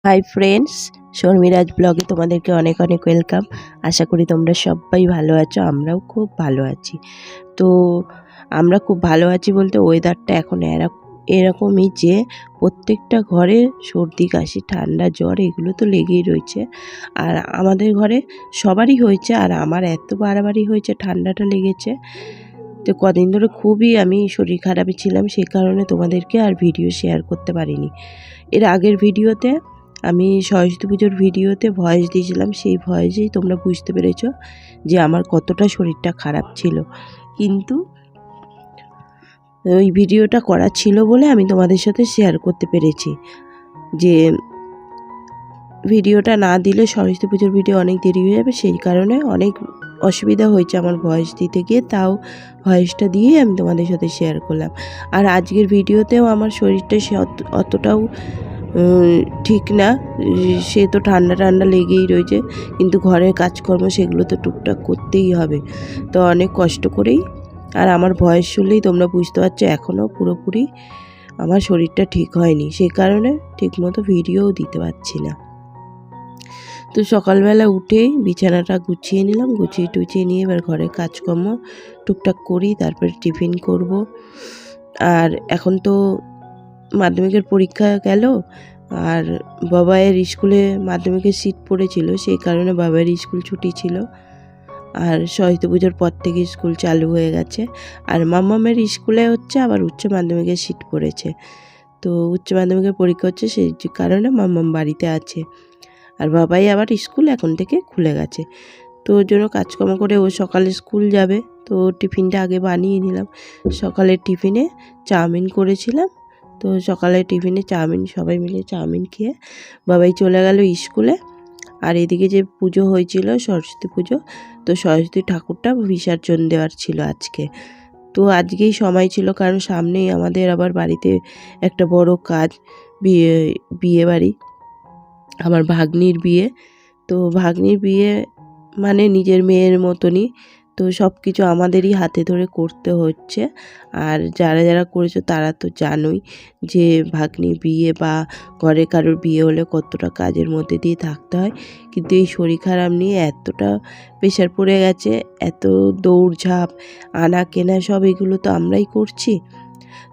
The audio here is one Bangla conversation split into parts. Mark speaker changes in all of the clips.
Speaker 1: হাই ফ্রেন্ডস, শর্মিরাজ ব্লগে তোমাদেরকে অনেক অনেক ওয়েলকাম। আশা করি তোমরা সবাই ভালো আছো, আমরাও খুব ভালো আছি। তো আমরা খুব ভালো আছি বলতে ওয়েদারটা এখন এরকমই যে প্রত্যেকটা ঘরে সর্দি কাশি ঠান্ডা জ্বর এগুলো তো লেগেই রয়েছে। আর আমাদের ঘরে সবারই হয়েছে, আর আমার এত বাড়াবাড়ি হয়েছে, ঠান্ডাটা লেগেছে। তো কদিন ধরে খুবই আমি শরীর খারাপে ছিলাম, সেই কারণে তোমাদেরকে আর ভিডিও শেয়ার করতে পারিনি। এর আগের ভিডিওতে আমি সরস্বতী পুজোর ভিডিওতে ভয়েস দিয়েছিলাম, সেই ভয়েসেই তোমরা বুঝতে পেরেছ যে আমার কতটা শরীরটা খারাপ ছিল। কিন্তু ওই ভিডিওটা করা ছিল বলে আমি তোমাদের সাথে শেয়ার করতে পেরেছি। যে ভিডিওটা না দিলে সরস্বতী পুজোর ভিডিও অনেক দেরি হয়ে যাবে, সেই কারণে অনেক অসুবিধা হয়েছে আমার ভয়েস দিতে গিয়ে, তাও ভয়েসটা দিয়ে আমি তোমাদের সাথে শেয়ার করলাম। আর আজকের ভিডিওতেও আমার শরীরটা সে অতটাও ঠিক না, সে তো ঠান্ডা ঠান্ডা লেগেই রয়েছে, কিন্তু ঘরের কাজকর্ম সেগুলো তো টুকটাক করতেই হবে। তো অনেক কষ্ট করেই, আর আমার ভয়েস শুনলেই তোমরা বুঝতে পারছো এখনও পুরোপুরি আমার শরীরটা ঠিক হয়নি, সেই কারণে ঠিকমতো ভিডিওও দিতে পারছি না। তো সকালবেলা উঠেই বিছানাটা গুছিয়ে নিলাম, গুছিয়ে নিয়ে এবার ঘরের কাজকর্ম টুকটাক করি, তারপরে টিফিন করব। আর এখন তো মাধ্যমিকের পরীক্ষা গেল, আর বাবাইয়ের স্কুলে মাধ্যমিকের সিট পড়েছিল, সেই কারণে বাবাইয়ের স্কুল ছুটি ছিল। আর সরস্বতী পুজোর পর থেকে স্কুল চালু হয়ে গেছে। আর মাম্মামের স্কুলে হচ্ছে আবার উচ্চ মাধ্যমিকের সিট পড়েছে, তো উচ্চ মাধ্যমিকের পরীক্ষা হচ্ছে, সেই কারণে মাম্মাম বাড়িতে আছে। আর বাবাই আবার স্কুল এখন থেকে খুলে গেছে, তো ওর জন্য কাজকর্ম করে ও সকালে স্কুল যাবে, তো টিফিনটা আগে বানিয়ে নিলাম। সকালের টিফিনে চাউমিন করেছিলাম, তো সকালের টিফিনে চাউমিন, সবাই মিলে চাউমিন খেয়ে বাবাই চলে গেল স্কুলে। আর এদিকে যে পুজো হয়েছিল সরস্বতী পুজো, তো সরস্বতী ঠাকুরটা বিসর্জন দেওয়ার ছিল আজকে। তো আজকেই সময় ছিল, কারণ সামনেই আমাদের আবার বাড়িতে একটা বড় কাজ, বিয়ে বাড়ি, আমার ভাগ্নির বিয়ে। তো ভাগ্নির বিয়ে মানে নিজের মেয়ের মতনই, তো সব কিছু আমাদেরই হাতে ধরে করতে হচ্ছে। আর যারা যারা করেছো তারা তো জানোই যে ভাগ্নির বিয়ে বা ঘরে কারোর বিয়ে হলে কতটা কাজের মধ্যে দিয়ে থাকতে হয়। কিন্তু এই শরীর খারাপ নিয়ে এতটা প্রেশার পড়ে গেছে, এত দৌড়ঝাঁপ আনা কেনা সব এগুলো তো আমরাই করছি।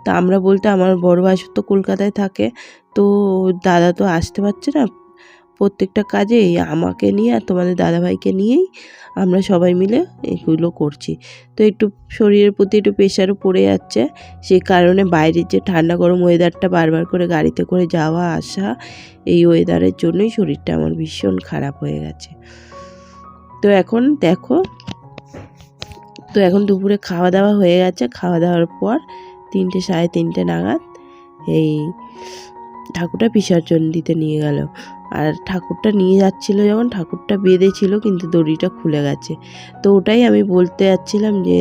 Speaker 1: তা আমরা বলতে আমার বড় ভাসুর তো কলকাতায় থাকে, তো দাদা তো আসতে পারছে না প্রত্যেকটা কাজে, আমাকে নিয়ে আর তোমাদের দাদাভাইকে নিয়েই আমরা সবাই মিলে এগুলো করছি। তো একটু শরীরের প্রতি একটু প্রেশারও পড়ে যাচ্ছে, সেই কারণে বাইরের যে ঠান্ডা গরম ওয়েদারটা বারবার করে গাড়িতে করে যাওয়া আসা, এই ওয়েদারের জন্যই শরীরটা আমার ভীষণ খারাপ হয়ে গেছে। তো এখন দেখো, তো এখন দুপুরে খাওয়া দাওয়া হয়ে গেছে, খাওয়া দাওয়ার পর 3টে সাড়ে 3টে নাগাদ এই ঠাকুরটা বিসর্জন দিতে নিয়ে গেল। আর ঠাকুরটা নিয়ে যাচ্ছিলো যখন, ঠাকুরটা বেঁধেছিল কিন্তু দড়িটা খুলে গেছে, তো ওটাই আমি বলতে যাচ্ছিলাম যে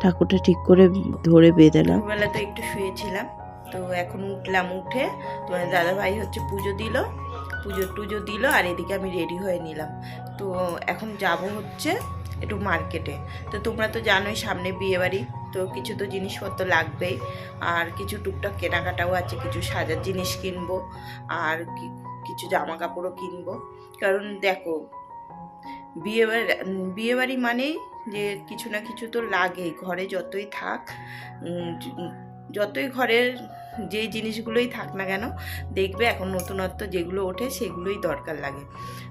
Speaker 1: ঠাকুরটা ঠিক করে ধরে বেঁধে না। বেলা তো একটু শুয়েছিলাম, তো এখন উঠলাম, উঠে তোমার দাদাভাই হচ্ছে পুজো টুজো দিল, আর এদিকে আমি রেডি হয়ে নিলাম। তো এখন যাব হচ্ছে একটু মার্কেটে। তো তোমরা তো জানোই সামনে বিয়েবাড়ি, তো কিছু তো জিনিসপত্র লাগবেই, আর কিছু টুকটাক কেনাকাটাও আছে, কিছু সাজার জিনিস কিনবো, আর কিছু জামা কাপড়ও কিনবো। কারণ দেখো বিয়েবাড়ি মানেই যে কিছু না কিছু তো লাগেই, ঘরে যতই থাক, যতই ঘরের যে জিনিসগুলোই থাক না কেন, দেখবে এখন নতুনত্ব যেগুলো ওঠে সেগুলোই দরকার লাগে।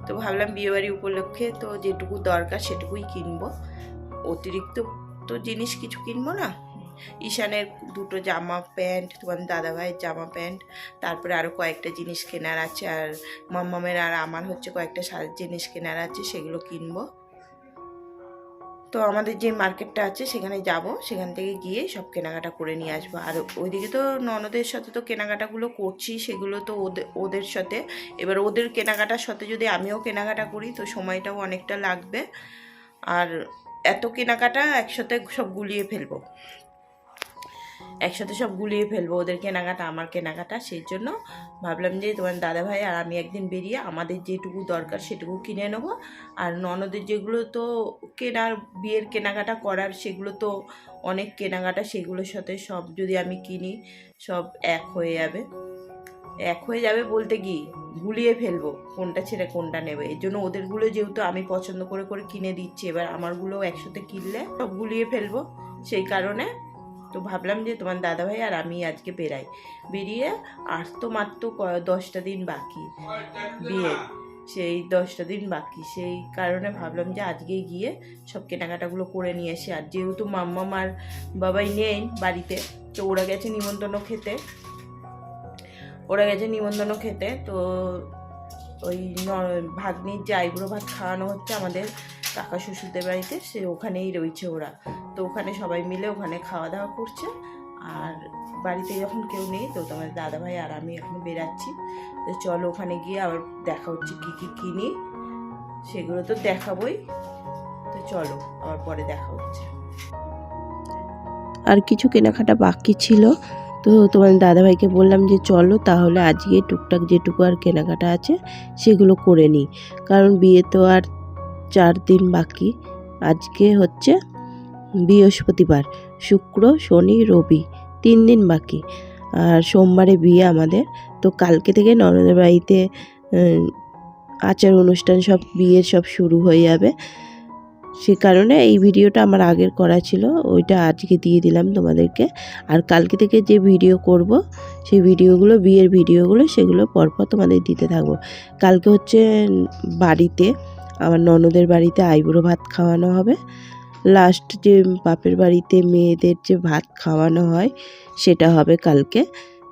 Speaker 1: তো ভাবলাম বিয়েবাড়ি উপলক্ষে তো যেটুকু দরকার সেটুকুই কিনবো, অতিরিক্ত তো জিনিস কিছু কিনবো না। ঈশানের 2টো জামা প্যান্ট, তোমার দাদাভাইয়ের জামা প্যান্ট, তারপরে আরও কয়েকটা জিনিস কেনার আছে, আর মাম্মামের আর আমার হচ্ছে কয়েকটা জিনিস কেনার আছে, সেগুলো কিনবো। তো আমাদের যে মার্কেটটা আছে সেখানে যাব, সেখান থেকে গিয়ে সব কেনাকাটা করে নিয়ে আসবো। আর ওইদিকে তো ননদের সাথে তো কেনাকাটাগুলো করছি, সেগুলো তো ওদের সাথে, এবার ওদের কেনাকাটার সাথে যদি আমিও কেনাকাটা করি তো সময়টাও অনেকটা লাগবে, আর এত কেনাকাটা একসাথে সব গুলিয়ে ফেলবো, ওদের কেনাকাটা আমার কেনাকাটা। সেই জন্য ভাবলাম যে তোমার দাদাভাই আর আমি একদিন বেরিয়ে আমাদের যেটুকু দরকার সেটুকু কিনে নেবো, আর ননদের যেগুলো তো কেনার, বিয়ের কেনাকাটা করার, সেগুলো তো অনেক কেনাকাটা, সেগুলোর সাথে সব যদি আমি কিনি সব এক হয়ে যাবে। এক হয়ে যাবে বলতে কি গুলিয়ে ফেলবো কোনটা ছেড়ে কোনটা নেবে। এর জন্য ওদেরগুলো যেহেতু আমি পছন্দ করে করে কিনে দিচ্ছি, এবার আমারগুলোও একসাথে কিনলে সব গুলিয়ে ফেলবো, সেই কারণে তো ভাবলাম যে তোমার দাদাভাই আর আমি আজকে বেরিয়ে আর তো মাত্র 10টা দিন বাকি বিয়ের, সেই 10টা দিন বাকি, সেই কারণে ভাবলাম যে আজকেই গিয়ে সব কেনাকাটাগুলো করে নিয়ে আসি। আর যেহেতু মাম্মাম আর বাবাই নেই বাড়িতে, তো ওরা গেছে নিমন্ত্রণ খেতে, তো ওই ভাগ্নির যে আইবুড়ো ভাত খাওয়ানো হচ্ছে আমাদের কাকা শ্বশুরদের বাড়িতে, সে ওখানেই রয়েছে ওরা, তো ওখানে সবাই মিলে ওখানে খাওয়া দাওয়া করছে। আর বাড়িতে যখন কেউ নেই, তো তোমার দাদাভাই আর আমি এখন বেরাচ্ছি, তো চলো ওখানে গিয়ে আবার দেখা হচ্ছে কী কী কিনি, সেগুলো তো দেখাবই, তো চলো আবার পরে দেখা হচ্ছে। আর কিছু কেনাকাটা বাকি ছিল, তো তোমার দাদাভাইকে বললাম যে চলো তাহলে আজকে টুকটাক যেটুকু আর কেনাকাটা আছে সেগুলো করে নিই, কারণ বিয়ে তো আর 4 দিন বাকি। আজকে হচ্ছে বৃহস্পতিবার, শুক্র শনি রবি 3 দিন বাকি, আর সোমবারে বিয়ে আমাদের। তো কালকে থেকে ননদের বাড়িতে আচার অনুষ্ঠান সব বিয়ের সব শুরু হয়ে যাবে, সে কারণে এই ভিডিওটা আমার আগের করা ছিল, ওইটা আজকে দিয়ে দিলাম তোমাদেরকে। আর কালকে থেকে যে ভিডিও করব সেই ভিডিওগুলো, বিয়ের ভিডিওগুলো, সেগুলো পরপর তোমাদের দিতে থাকবো। কালকে হচ্ছে বাড়িতে, আমার ননদের বাড়িতে আইবুড়ো ভাত খাওয়ানো হবে, লাস্ট যে বাপের বাড়িতে মেয়েদের যে ভাত খাওয়ানো হয় সেটা হবে কালকে।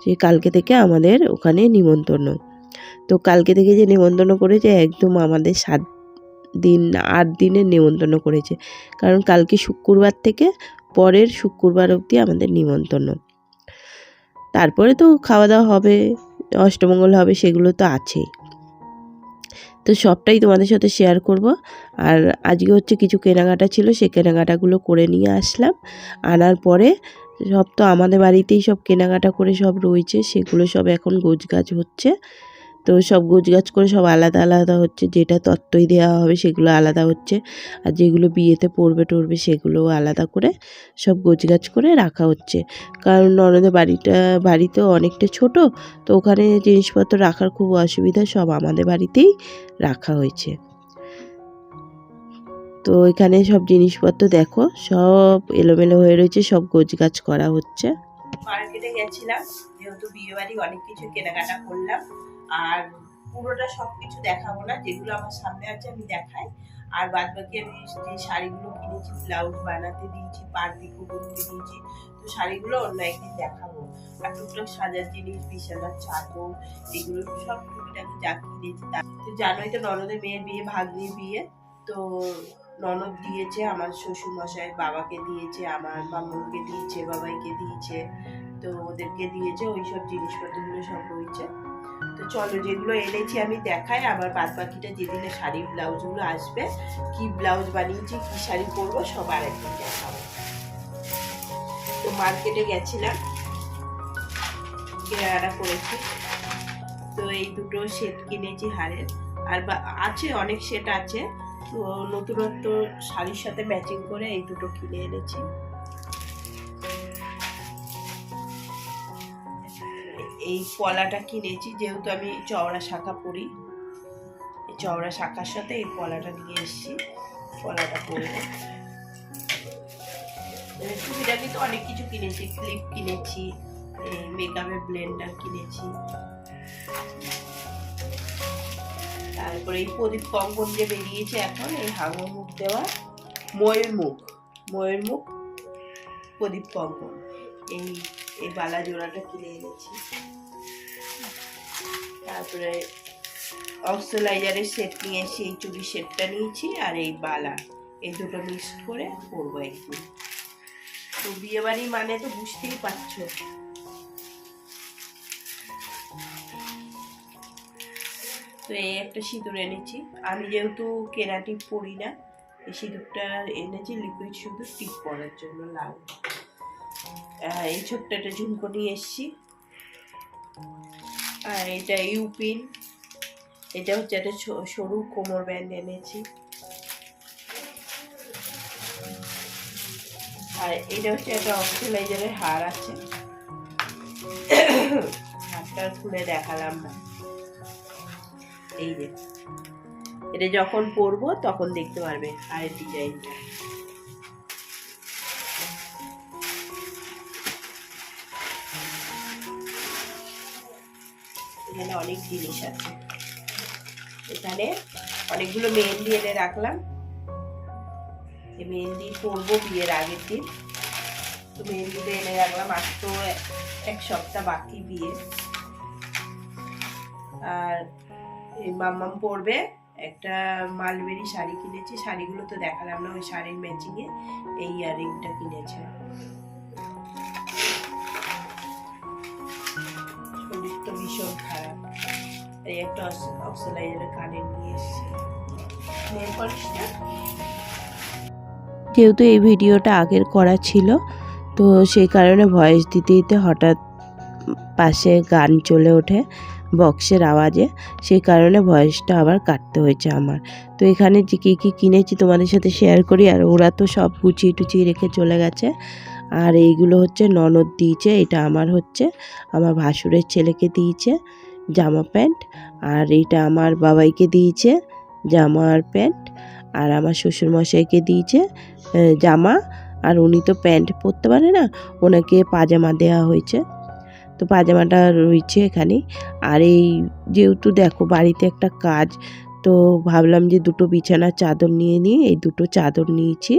Speaker 1: সেই কালকে থেকে আমাদের ওখানে নিমন্ত্রণ। তো কালকে থেকে যে নিমন্ত্রণ করেছে একদম আমাদের 7 দিন 8 দিনের নিমন্ত্রণ করেছে, কারণ কালকে শুক্রবার থেকে পরের শুক্রবার অবধি আমাদের নিমন্ত্রণ। তারপরে তো খাওয়া দাওয়া হবে, অষ্টমঙ্গল হবে, সেগুলো তো আছেই। তো সবটাই তোমাদের সাথে শেয়ার করব। আর আজকে হচ্ছে কিছু কেনাকাটা ছিল, সেই কেনাকাটাগুলো করে নিয়ে আসলাম। আনার পরে সব তো আমাদের বাড়িতেই সব কেনাকাটা করে সব রয়েছে, সেগুলো সব এখন গোছগাছ হচ্ছে। তো সব গোছগাছ করে সব আলাদা আলাদা হচ্ছে, যেটা তত্ত্বই দেওয়া হবে সেগুলো আলাদা হচ্ছে, আর যেগুলো বিয়েতে পড়বে সেগুলোও আলাদা করে সব গোছগাছ করে রাখা হচ্ছে। কারণ ননদের বাড়িতেও অনেকটা ছোট, তো ওখানে জিনিসপত্র রাখার খুব অসুবিধা, সব আমাদের বাড়িতেই রাখা হয়েছে। তো এখানে সব জিনিসপত্র দেখো সব এলোমেলো হয়ে রয়েছে, সব গোছগাছ করা হচ্ছে। মার্কেটে গেছিলাম, যেহেতু বিয়ে বাড়ি অনেক কিছু কেনাকাটা করলাম, আর পুরোটা সবকিছু দেখাবো না, যেগুলো আমার সামনে আছে আমি দেখাই। আর বাদ বাকি আমি যে শাড়িগুলো কিনেছি, ব্লাউজ বানাতে দিয়েছি, পাড়পিকো করতে দিয়েছি, তো শাড়িগুলো অন্য একদিন দেখাবো। আর টুকটাক সাজার জিনিস, বিছানার চাদর, এগুলো সব টুকটাক যা কিনেছি। তো জানোই তো ননদের মেয়ের বিয়ে, ভাগ্নির বিয়ে, তো ননদ দিয়েছে, আমার শ্বশুর মশাই বাবাকে দিয়েছে, আমার মামুনকে দিয়েছে, বাবাইকে দিয়েছে, তো ওদেরকে দিয়েছে, ওই সব জিনিসপত্রগুলো সব রয়েছে। তো চলো যেগুলো এনেছি আমি দেখাই, আবার বাদ বাকিটা যেদিনে শাড়ি ব্লাউজগুলো আসবে, কি ব্লাউজ বানিয়েছি, কি শাড়ি পরবো, সব আরেকদিন দেখাবো। তো মার্কেটে গেছিলাম, কেনাকাটা করেছি, তো এই দুটো সেট কিনেছি হারের, আর আছে অনেক সেট আছে, তো নতুনত্ব শাড়ির সাথে ম্যাচিং করে এই দুটো কিনে এনেছি। এই পলাটা কিনেছি, যেহেতু আমি চওড়া শাখা পরি, এই চওড়া শাখার সাথে এই পলাটা নিয়ে এসেছি, পলাটা পরবো। টুকিটাকি তো অনেক কিছু কিনেছি, ক্লিপ কিনেছি, মেকআপের ব্লেন্ডার কিনেছি, তারপরে এই প্রদীপ কঙ্কন যে বেরিয়েছে এখন, এই হাঙর মুখ দেওয়া ময়ের মুখ প্রদীপ কঙ্কন, এই বালা জোড়াটা কিনে এনেছি। তারপরে অক্সোলাইজারের সেট নিয়ে এসে এই চুড়ি সেটটা নিয়েছি, আর এই বালা, এই দুটো মিক্স করে পরবো একদিন। তো বিয়ে বাড়ি মানে তো বুঝতেই পারছো। তো এই একটা সিঁদুর এনেছি, আমি যেহেতু কেনা টিপ পরি না, এই সিঁদুরটা এনেছি লিকুইড সিঁদুর, টিপ পরার জন্য লাল। এই ছোট্ট একটা ঝুমকো নিয়ে এসছি, আর এটা ইউপিন, এটা হচ্ছে একটা সরু কোমর ব্যান্ড এনেছি, আর এটা হচ্ছে একটা অক্সিলাইজারের হার আছে, হাতে পরিষ্কার খুলে দেখালাম না। এই যে এটা যখন পরবো তখন দেখতে পারবে আরের ডিজাইনটা। এখানে অনেক জিনিস আছে, এখানে অনেকগুলো মেহেন্দি এনে রাখলাম। এই মেহেন্দি পরবো বিয়ের আগের দিন, তো মেহেন্দিটা এনে রাখলাম। আজ তো এক সপ্তাহ বাকি বিয়ে। আর এই মাম্মাম পরবে একটা মালবেরি শাড়ি কিনেছি, শাড়িগুলো তো দেখালাম না, ওই শাড়ির ম্যাচিংয়ে এই ইয়াররিংটা কিনেছে। শরীর তো ভীষণ খারাপ, এই একটা অক্সিলাইজারের কানে নিয়ে এসেছি। নেল পলিশটা যেহেতু এই ভিডিওটা আগের করা ছিল, তো সেই কারণে ভয়েস দিতে দিতে হঠাৎ পাশে গান চলে ওঠে বক্সের আওয়াজে, সেই কারণে ভয়েসটা আবার কাটতে হয়েছে আমার। তো এখানে যে কী কী কিনেছি তোমাদের সাথে শেয়ার করি। আর ওরা তো সব গুছিয়ে টুচিয়ে রেখে চলে গেছে। আর এইগুলো হচ্ছে ননদ দিয়েছে, এটা আমার হচ্ছে আমার ভাসুরের ছেলেকে দিয়েছে জামা প্যান্ট। আর এইটা আমার বাবাইকে দিয়েছে জামা আর প্যান্ট। আর আমার শ্বশুরমশাইকে দিয়েছে জামা, আর উনি তো প্যান্ট পরতে পারে না, ওনাকে পাজামা দেওয়া হয়েছে। তো পাজামাটা রয়েছে এখানে। আর এই যেহেতু দেখো বাড়িতে একটা কাজ, তো ভাবলাম যে দুটো বিছানার চাদর নিয়ে নিই। এই দুটো চাদর নিয়েছি,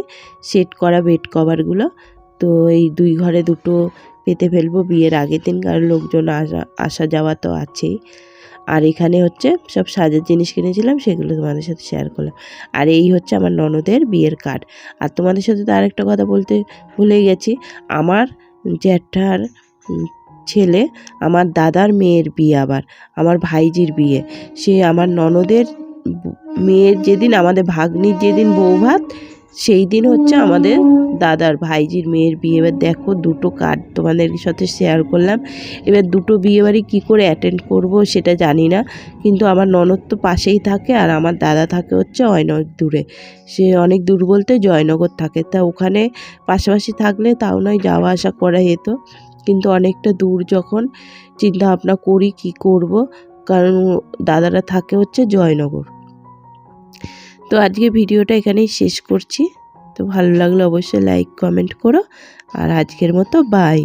Speaker 1: সেট করা বেড কভারগুলো। তো এই দুই ঘরে দুটো পেতে ফেলবো বিয়ের আগের দিন, কারণ লোকজন আসা যাওয়া তো আছেই। আর এখানে হচ্ছে সব সাজার জিনিস কিনেছিলাম, সেগুলো তোমাদের সাথে শেয়ার করলাম। আর এই হচ্ছে আমার ননদের বিয়ের কার্ড। আর তোমাদের সাথে তো আরেকটা কথা বলতে ভুলে গেছি, আমার জ্যাঠার ছেলে, আমার দাদার মেয়ের বিয়ে, আবার আমার ভাইজির বিয়ে। সে আমার ননদের মেয়ের যেদিন, আমাদের ভাগ্নির যেদিন বৌভাত, সেই দিন হচ্ছে আমাদের দাদার ভাইজির মেয়ের বিয়ে। এবার দেখো দুটো কার্ড তোমাদের সাথে শেয়ার করলাম। এবার দুটো বিয়েবাড়ি কী করে অ্যাটেন্ড করব সেটা জানি না, কিন্তু আমার ননদ তো পাশেই থাকে, আর আমার দাদা থাকে হচ্ছে অনেক দূরে। সে অনেক দূর বলতে জয়নগর থাকে। তা ওখানে পাশাপাশি থাকলে তাও নয় যাওয়া আসা করা যেত, কিন্তু অনেকটা দূর যখন চিন্তা ভাবনা করি কি করব, কারণ দাদারা থাকে হচ্ছে জয়নগর। তো আজকে ভিডিওটা এখানেই শেষ করছি। তো ভালো লাগলে অবশ্যই লাইক কমেন্ট করো। আর আজকের মতো বাই।